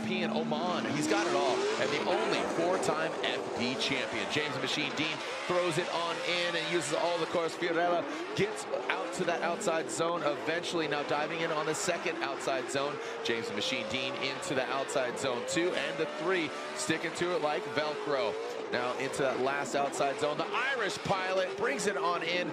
European, Oman. He's got it all. And the only 4-time FD champion. James the Machine Deane throws it on in and uses all the course. Fiorella gets out to that outside zone eventually. Now diving in on the second outside zone. James the Machine Deane into the outside zone 2 and the 3, sticking to it like Velcro. Now into that last outside zone. The Irish pilot brings it on in.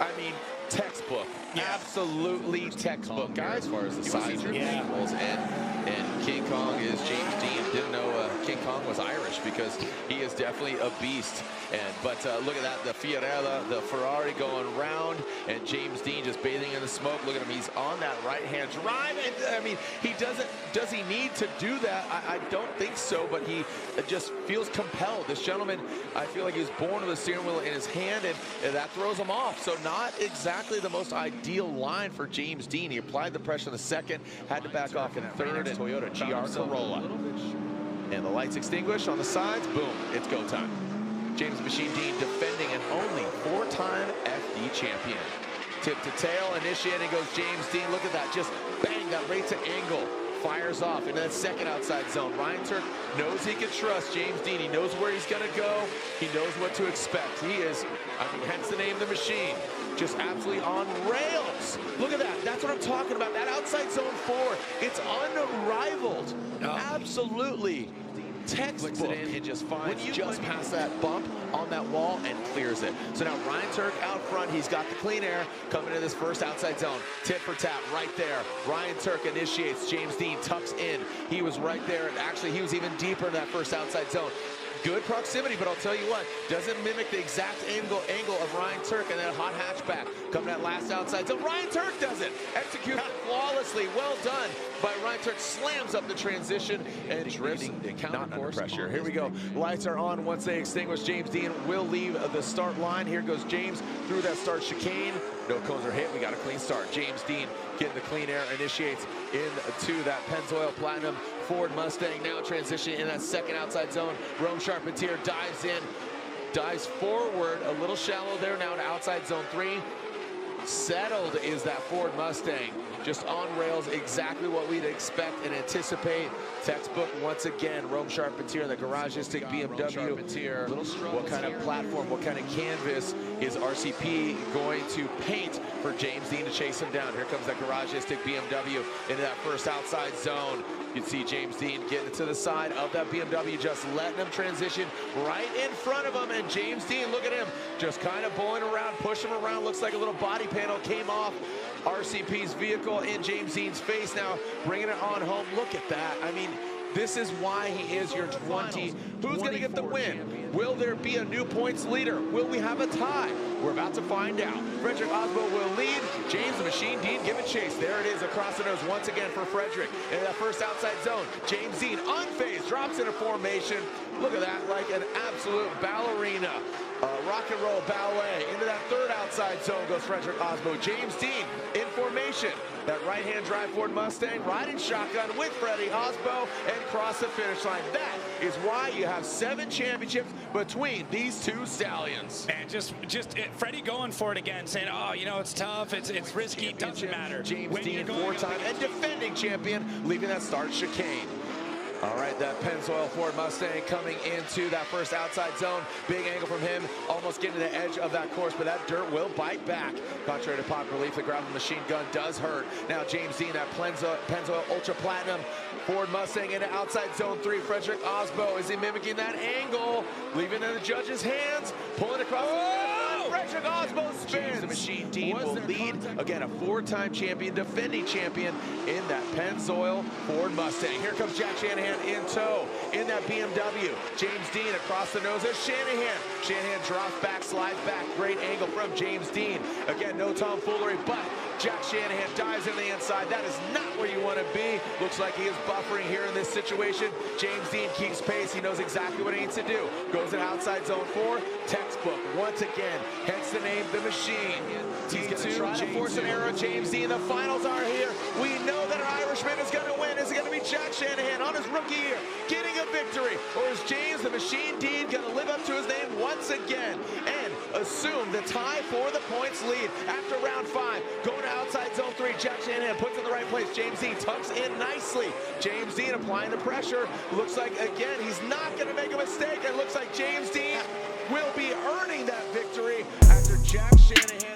I mean, textbook. Yeah. Absolutely textbook, guys, as far as the size of vehicles. And King Kong is James Deane. Didn't know King Kong was Irish because he is definitely a beast. But look at that, the Fiorella, the Ferrari going round, and James Deane just bathing in the smoke. Look at him, he's on that right-hand drive. And I mean, does he need to do that? I don't think so, but he just feels compelled. This gentleman, I feel like he was born with a steering wheel in his hand, and that throws him off. So not exactly the most ideal line for James Deane. He applied the pressure in the second, had to back off in third, and Toyota GR Corolla. And the lights extinguish on the sides, boom, it's go time. James Machine Deane defending an only 4-time FD champion. Tip to tail, initiating goes James Deane. Look at that, just bang, that right to angle. Fires off into that second outside zone. Ryan Turk knows he can trust James Deane. He knows where he's gonna go. He knows what to expect. He is, I mean, hence the name The Machine. Just absolutely on rails. Look at that, that's what I'm talking about. That outside zone 4, it's unrivaled. Absolutely. Textbook. It in and just finds just past that bump on that wall and clears it. So now Ryan Turk out front, he's got the clean air coming into this first outside zone. Tip for tap right there. Ryan Turk initiates, James Deane tucks in. He was right there, and actually he was even deeper in that first outside zone. Good proximity, but I'll tell you what, doesn't mimic the exact angle of Ryan Turk and that hot hatchback coming that last outside zone. Ryan Turk does it, executes it flawlessly, well done by Ryan Turk, slams up the transition and drifts not under pressure. Here we go, lights are on. Once they extinguish, James Deane will leave the start line. Here goes James through that start chicane. No cones are hit, we got a clean start. James Deane getting the clean air, initiates into that Pennzoil Platinum Ford Mustang, now transitioning in that second outside zone. Rome Charpentier dives in, dives forward, a little shallow there now to outside zone 3. Settled is that Ford Mustang, just on rails, exactly what we'd expect and anticipate. Textbook once again. Rome Charpentier, the garagistic BMW. What kind of platform, what kind of canvas is RCP going to paint for James Deane to chase him down? Here comes that garagistic BMW into that first outside zone. You can see James Deane getting to the side of that BMW, just letting him transition right in front of him. And James Deane, look at him, just kind of bowling around, push him around. Looks like a little body panel came off RCP's vehicle in James Deane's face. Now bringing it on home. Look at that. I mean, this is why he is your 20. Who's going to get the win? Will there be a new points leader? Will we have a tie? We're about to find out. Frederick Osbo will lead. James the Machine Deane give it chase. There it is across the nose once again for Frederick. In that first outside zone, James Deane unfazed, drops into formation. Look at that, like an absolute ballerina. Rock and roll ballet. Into that third outside zone goes Frederick Osbo. James Deane in formation. That right-hand drive Ford Mustang riding shotgun with Freddie Osbo and cross the finish line. That is why you have 7 championships between these two stallions. And just Freddie going for it again, saying, oh, you know, it's tough, it's risky, doesn't matter. James Deane, 4-time and defending champion, leaving that start chicane. All right, that Pennzoil Ford Mustang coming into that first outside zone. Big angle from him, almost getting to the edge of that course, but that dirt will bite back. Contrary to popular belief, the gravel machine gun does hurt. Now James Deane, that Pennzoil Ultra Platinum Ford Mustang into outside zone 3. Frederick Osbo, is he mimicking that angle? Leaving it in the judge's hands, pulling across the line. Frederick Osbo spins. James the Machine Deane will lead, again, a 4-time champion, defending champion in that Pennzoil Ford Mustang. Here comes Jack Shanahan in tow in that BMW. James Deane across the nose of Shanahan. Shanahan drops back, slides back. Great angle from James Deane. Again, no tomfoolery, but Jack Shanahan dives in the inside. That is not where you want to be. Looks like he is buffering here in this situation. James Deane keeps pace. He knows exactly what he needs to do. Goes to outside zone 4. Textbook once again. Hence the name The Machine. He's going to try to force an error. James Deane, the finals are here. We know that an Irishman is going to win. Is it going to be Jack Shanahan on his rookie year getting a victory? Or is James the Machine Deane going to live up to his name once again and assume the tie for the points lead after round 5? Going to outside zone 3, Jack Shanahan puts in the right place. James Deane tucks in nicely. James Deane applying the pressure. Looks like, again, he's not going to make a mistake. It looks like James Deane will be earning that victory after Jack Shanahan